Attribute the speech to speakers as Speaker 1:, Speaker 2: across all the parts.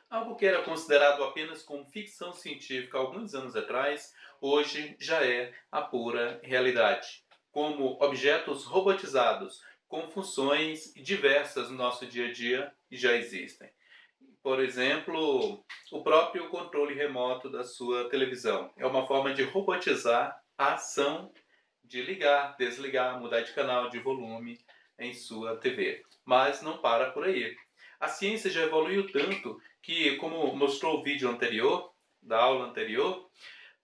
Speaker 1: Algo que era considerado apenas como ficção científica alguns anos atrás, hoje já é a pura realidade. Como objetos robotizados com funções diversas no nosso dia a dia já existem. Por exemplo, o próprio controle remoto da sua televisão é uma forma de robotizar a ação de ligar, desligar, mudar de canal, de volume em sua TV. Mas não para por aí. A ciência já evoluiu tanto que, como mostrou o vídeo anterior, da aula anterior,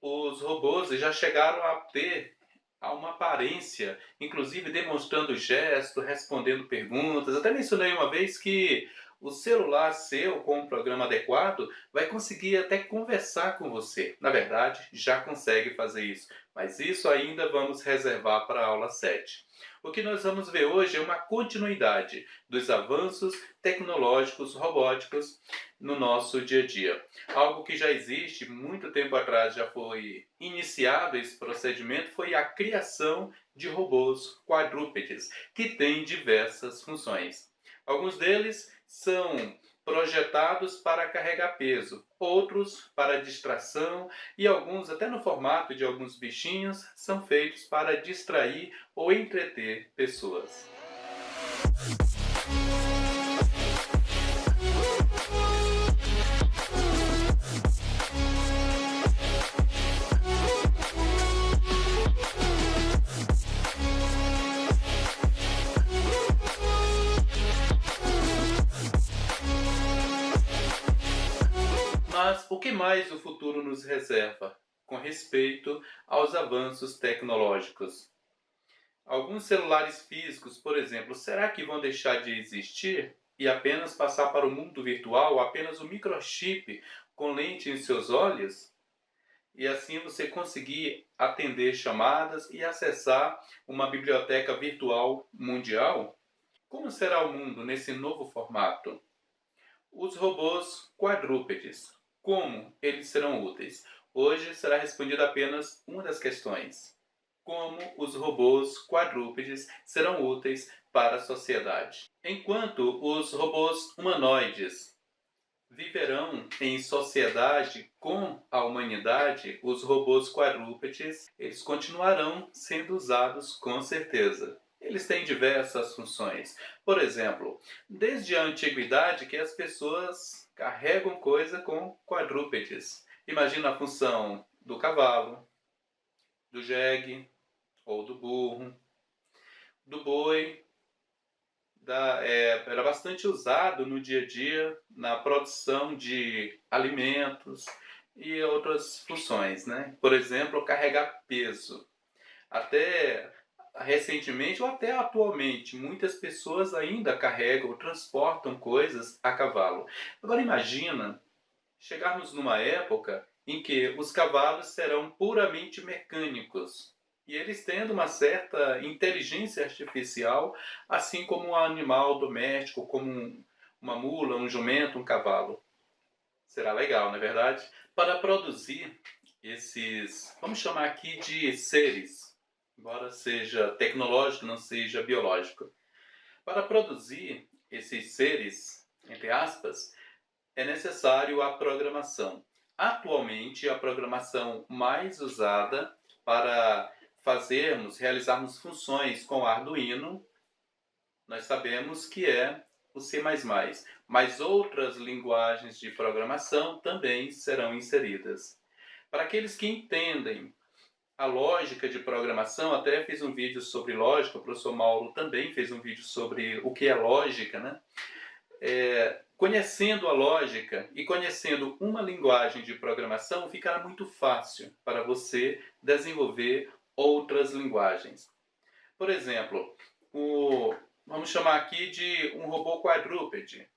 Speaker 1: os robôs já chegaram a ter uma aparência, inclusive demonstrando gesto, respondendo perguntas. Até mencionei uma vez que o celular seu, com um programa adequado, vai conseguir até conversar com você. Na verdade, já consegue fazer isso, mas isso ainda vamos reservar para a aula 7. O que nós vamos ver hoje é uma continuidade dos avanços tecnológicos robóticos no nosso dia a dia. Algo que já existe, muito tempo atrás já foi iniciado esse procedimento, foi a criação de robôs quadrúpedes, que têm diversas funções. Alguns deles são projetados para carregar peso, outros para distração e alguns, até no formato de alguns bichinhos, são feitos para distrair ou entreter pessoas. Mas o que mais o futuro nos reserva com respeito aos avanços tecnológicos? Alguns celulares físicos, por exemplo, será que vão deixar de existir e apenas passar para o mundo virtual, apenas um microchip com lente em seus olhos? E assim você conseguir atender chamadas e acessar uma biblioteca virtual mundial? Como será o mundo nesse novo formato? Os robôs quadrúpedes. Como eles serão úteis? Hoje será respondida apenas uma das questões. Como os robôs quadrúpedes serão úteis para a sociedade? Enquanto os robôs humanoides viverão em sociedade com a humanidade, os robôs quadrúpedes, eles continuarão sendo usados com certeza. Eles têm diversas funções. Por exemplo, desde a antiguidade que as pessoas carregam coisa com quadrúpedes. Imagina a função do cavalo, do jegue ou do burro, do boi. Era bastante usado no dia a dia na produção de alimentos e outras funções, né? Por exemplo, carregar peso. Até recentemente ou até atualmente, muitas pessoas ainda carregam ou transportam coisas a cavalo. Agora imagina chegarmos numa época em que os cavalos serão puramente mecânicos e eles tendo uma certa inteligência artificial, assim como um animal doméstico, como uma mula, um jumento, um cavalo. Será legal, não é verdade? Para produzir esses, vamos chamar aqui de seres, embora seja tecnológico, não seja biológico. Para produzir esses seres, entre aspas, é necessário a programação. Atualmente, a programação mais usada para realizarmos funções com Arduino, nós sabemos que é o C++, mas outras linguagens de programação também serão inseridas. Para aqueles que entendem a lógica de programação, até fiz um vídeo sobre lógica, o professor Mauro também fez um vídeo sobre o que é lógica, né? Conhecendo a lógica e conhecendo uma linguagem de programação, ficará muito fácil para você desenvolver outras linguagens. Por exemplo, vamos chamar aqui de um robô quadrúpede.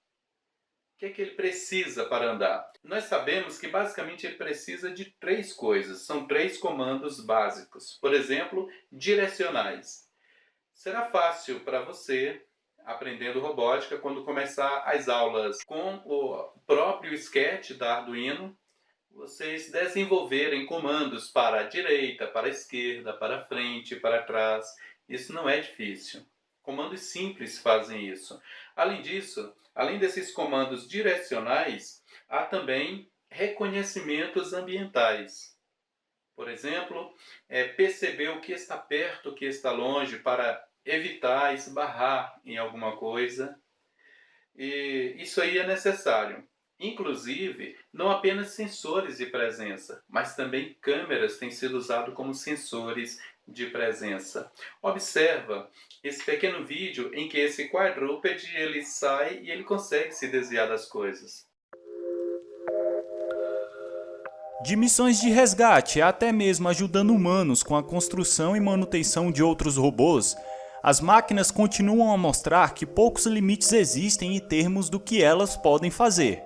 Speaker 1: O que é que ele precisa para andar? Nós sabemos que basicamente ele precisa de três coisas, são três comandos básicos. Por exemplo, direcionais. Será fácil para você, aprendendo robótica, quando começar as aulas com o próprio sketch da Arduino, vocês desenvolverem comandos para a direita, para a esquerda, para a frente, para trás. Isso não é difícil. Comandos simples fazem isso. Além disso, além desses comandos direcionais, há também reconhecimentos ambientais. Por exemplo, perceber o que está perto, o que está longe, para evitar esbarrar em alguma coisa. E isso aí é necessário. Inclusive, não apenas sensores de presença, mas também câmeras têm sido usadas como sensores de presença. Observa esse pequeno vídeo em que esse quadrúpede ele sai e ele consegue se desviar das coisas.
Speaker 2: De missões de resgate, até mesmo ajudando humanos com a construção e manutenção de outros robôs, as máquinas continuam a mostrar que poucos limites existem em termos do que elas podem fazer.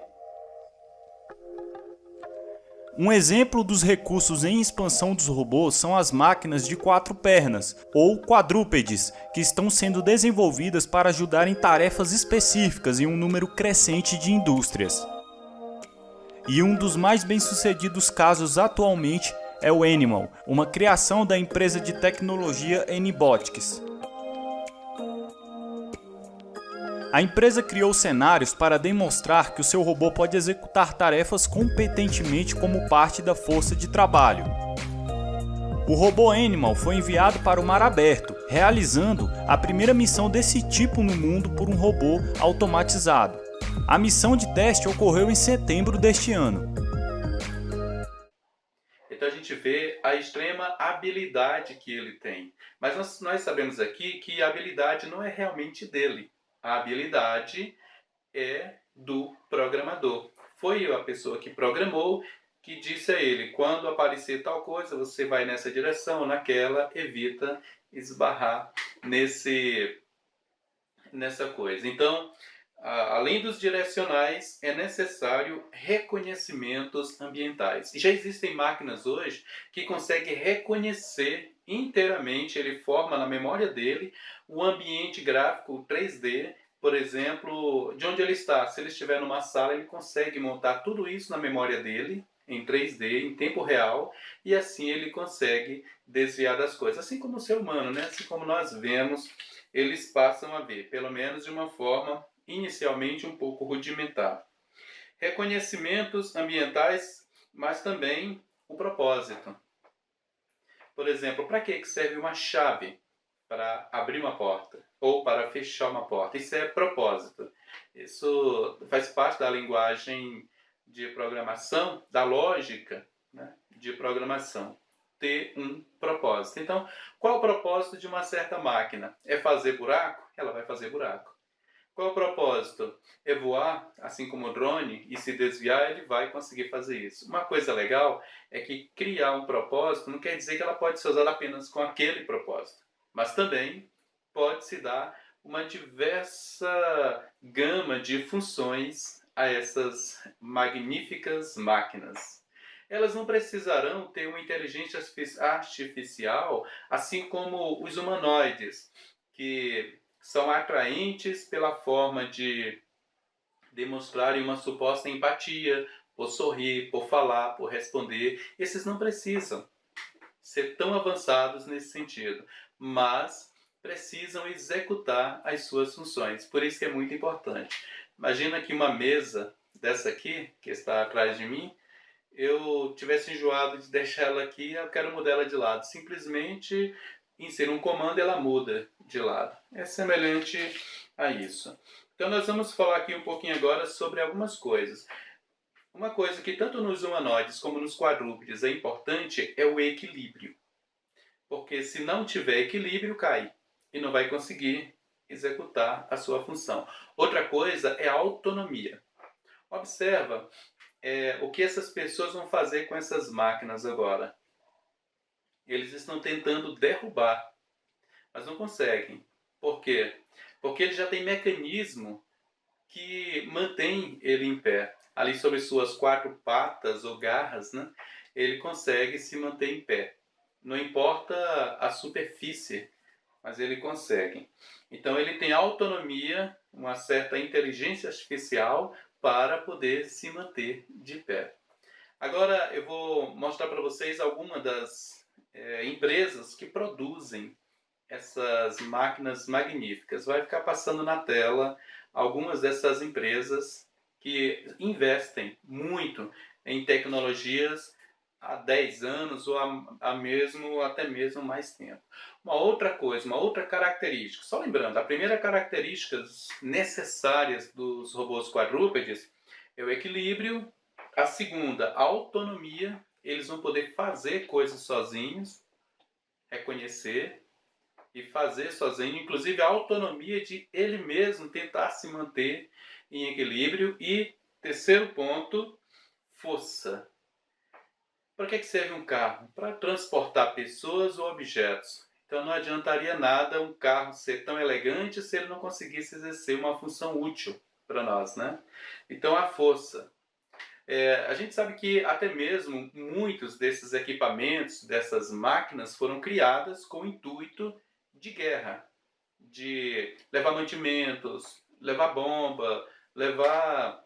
Speaker 2: Um exemplo dos recursos em expansão dos robôs são as máquinas de 4 pernas, ou quadrúpedes, que estão sendo desenvolvidas para ajudar em tarefas específicas em um número crescente de indústrias. E um dos mais bem-sucedidos casos atualmente é o Animal, uma criação da empresa de tecnologia Anybotics. A empresa criou cenários para demonstrar que o seu robô pode executar tarefas competentemente como parte da força de trabalho. O robô Animal foi enviado para o mar aberto, realizando a primeira missão desse tipo no mundo por um robô automatizado. A missão de teste ocorreu em setembro deste ano.
Speaker 1: Então a gente vê a extrema habilidade que ele tem. Mas nós sabemos aqui que a habilidade não é realmente dele. A habilidade é do programador. Foi a pessoa que programou que disse a ele, quando aparecer tal coisa, você vai nessa direção, naquela, evita esbarrar nessa coisa. Então, além dos direcionais, é necessário reconhecimentos ambientais. E já existem máquinas hoje que conseguem reconhecer inteiramente, ele forma na memória dele o ambiente gráfico 3D, por exemplo, de onde ele está. Se ele estiver numa sala, ele consegue montar tudo isso na memória dele, em 3D, em tempo real, e assim ele consegue desviar das coisas. Assim como o ser humano, né? Assim como nós vemos, eles passam a ver, pelo menos de uma forma inicialmente um pouco rudimentar. Reconhecimentos ambientais, mas também o propósito. Por exemplo, para que serve uma chave? Para abrir uma porta ou para fechar uma porta. Isso é propósito. Isso faz parte da linguagem de programação, da lógica, né, de programação. Ter um propósito. Então, qual o propósito de uma certa máquina? É fazer buraco? Ela vai fazer buraco. Qual o propósito? É voar, assim como o drone, e se desviar, ele vai conseguir fazer isso. Uma coisa legal é que criar um propósito não quer dizer que ela pode ser usada apenas com aquele propósito, mas também pode se dar uma diversa gama de funções a essas magníficas máquinas. Elas não precisarão ter uma inteligência artificial, assim como os humanoides, que são atraentes pela forma de demonstrarem uma suposta empatia, por sorrir, por falar, por responder. Esses não precisam ser tão avançados nesse sentido, mas precisam executar as suas funções. Por isso que é muito importante. Imagina que uma mesa dessa aqui, que está atrás de mim, eu tivesse enjoado de deixar ela aqui, eu quero mudar ela de lado. Simplesmente insiro um comando e ela muda de lado. É semelhante a isso. Então nós vamos falar aqui um pouquinho agora sobre algumas coisas. Uma coisa que tanto nos humanoides como nos quadrúpedes é importante é o equilíbrio. Porque se não tiver equilíbrio, cai e não vai conseguir executar a sua função. Outra coisa é a autonomia. Observa o que essas pessoas vão fazer com essas máquinas agora. Eles estão tentando derrubar, mas não conseguem. Por quê? Porque ele já tem mecanismo que mantém ele em pé. Ali sobre suas 4 patas ou garras, né, ele consegue se manter em pé. Não importa a superfície, mas ele consegue. Então ele tem autonomia, uma certa inteligência artificial para poder se manter de pé. Agora eu vou mostrar para vocês algumas das empresas que produzem essas máquinas magníficas. Vai ficar passando na tela algumas dessas empresas que investem muito em tecnologias há 10 anos ou até mesmo mais tempo. Uma outra coisa, uma outra característica, só lembrando, a primeira característica necessárias dos robôs quadrúpedes é o equilíbrio, a segunda, a autonomia, eles vão poder fazer coisas sozinhos, reconhecer e fazer sozinho, inclusive a autonomia de ele mesmo tentar se manter em equilíbrio. E terceiro ponto, força. Para que serve um carro? Para transportar pessoas ou objetos. Então não adiantaria nada um carro ser tão elegante se ele não conseguisse exercer uma função útil para nós, né? Então a força. A gente sabe que até mesmo muitos desses equipamentos, dessas máquinas, foram criadas com o intuito de guerra, de levar mantimentos, levar bomba, levar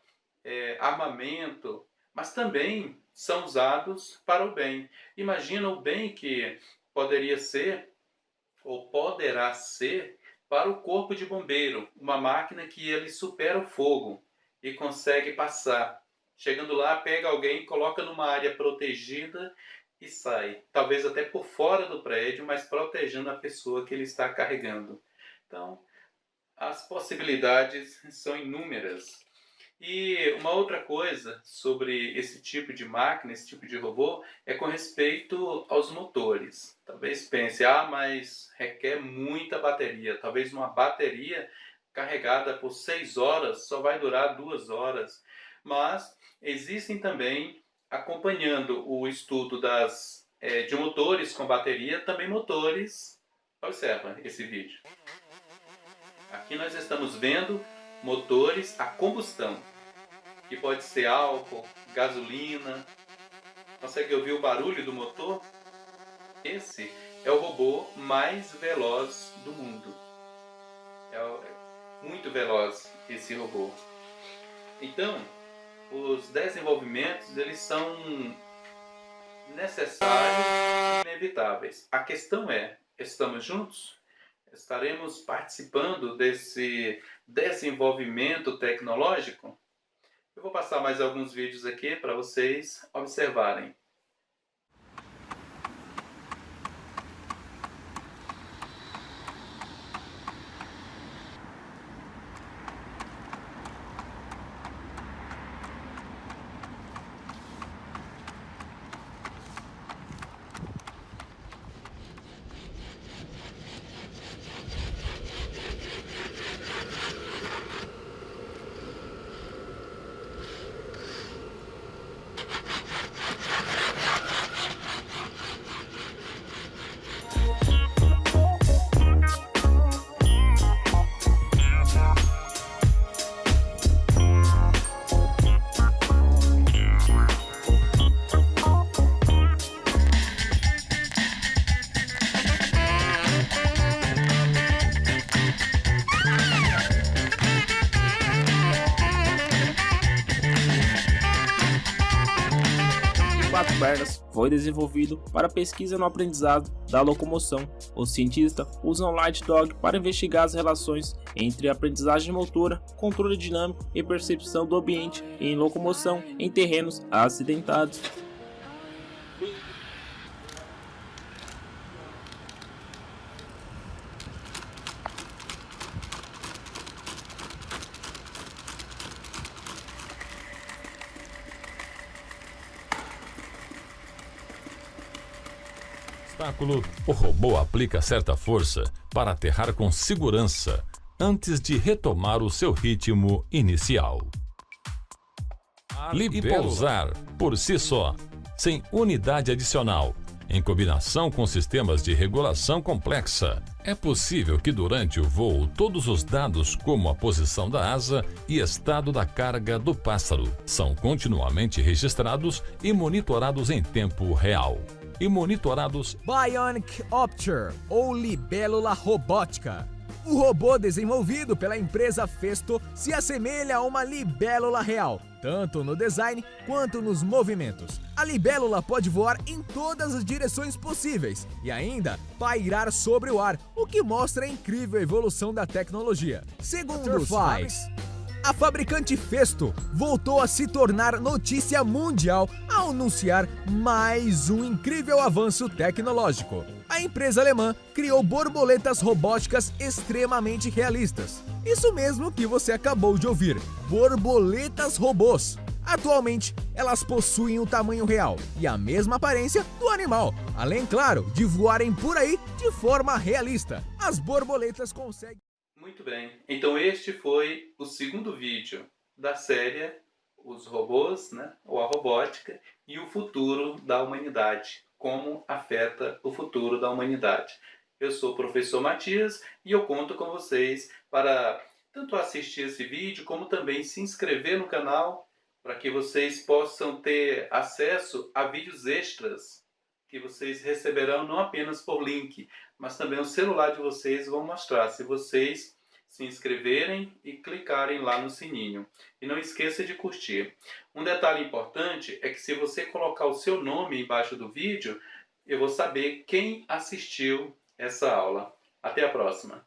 Speaker 1: armamento, mas também são usados para o bem. Imagina o bem que poderia ser, ou poderá ser, para o corpo de bombeiro, uma máquina que ele supera o fogo e consegue passar. Chegando lá, pega alguém, coloca numa área protegida e sai. Talvez até por fora do prédio, mas protegendo a pessoa que ele está carregando. Então, as possibilidades são inúmeras. E uma outra coisa sobre esse tipo de máquina, esse tipo de robô, é com respeito aos motores. Talvez pense, mas requer muita bateria. Talvez uma bateria carregada por 6 horas só vai durar 2 horas. Mas existem também, acompanhando o estudo de motores com bateria, também motores. Observa esse vídeo. Aqui nós estamos vendo motores a combustão, que pode ser álcool, gasolina. Consegue ouvir o barulho do motor? Esse é o robô mais veloz do mundo. É muito veloz esse robô. Então, os desenvolvimentos, eles são necessários e inevitáveis. A questão é, estamos juntos? Estaremos participando desse desenvolvimento tecnológico? Eu vou passar mais alguns vídeos aqui para vocês observarem.
Speaker 3: Pernas foi desenvolvido para pesquisa no aprendizado da locomoção. Os cientistas usam Light Dog para investigar as relações entre aprendizagem motora, controle dinâmico e percepção do ambiente em locomoção em terrenos acidentados.
Speaker 4: O robô aplica certa força para aterrar com segurança antes de retomar o seu ritmo inicial. E pousar por si só, sem unidade adicional, em combinação com sistemas de regulação complexa. É possível que durante o voo todos os dados como a posição da asa e estado da carga do pássaro são continuamente registrados e monitorados em tempo real. Bionic Opter ou libélula robótica.
Speaker 5: O robô desenvolvido pela empresa Festo se assemelha a uma libélula real, tanto no design quanto nos movimentos. A libélula pode voar em todas as direções possíveis e ainda pairar sobre o ar, o que mostra a incrível evolução da tecnologia. Segundo os Flies, a fabricante Festo voltou a se tornar notícia mundial ao anunciar mais um incrível avanço tecnológico. A empresa alemã criou borboletas robóticas extremamente realistas. Isso mesmo que você acabou de ouvir, borboletas robôs. Atualmente, elas possuem o tamanho real e a mesma aparência do animal, além, claro, de voarem por aí de forma realista. As borboletas conseguem...
Speaker 1: Muito bem, então este foi o segundo vídeo da série Os Robôs, ou a Robótica e o Futuro da Humanidade. Como afeta o futuro da humanidade. Eu sou o professor Matias e eu conto com vocês para tanto assistir esse vídeo como também se inscrever no canal para que vocês possam ter acesso a vídeos extras que vocês receberão não apenas por link, mas também o celular de vocês vão mostrar se vocês se inscreverem e clicarem lá no sininho. E não esqueça de curtir. Um detalhe importante é que se você colocar o seu nome embaixo do vídeo, eu vou saber quem assistiu essa aula. Até a próxima!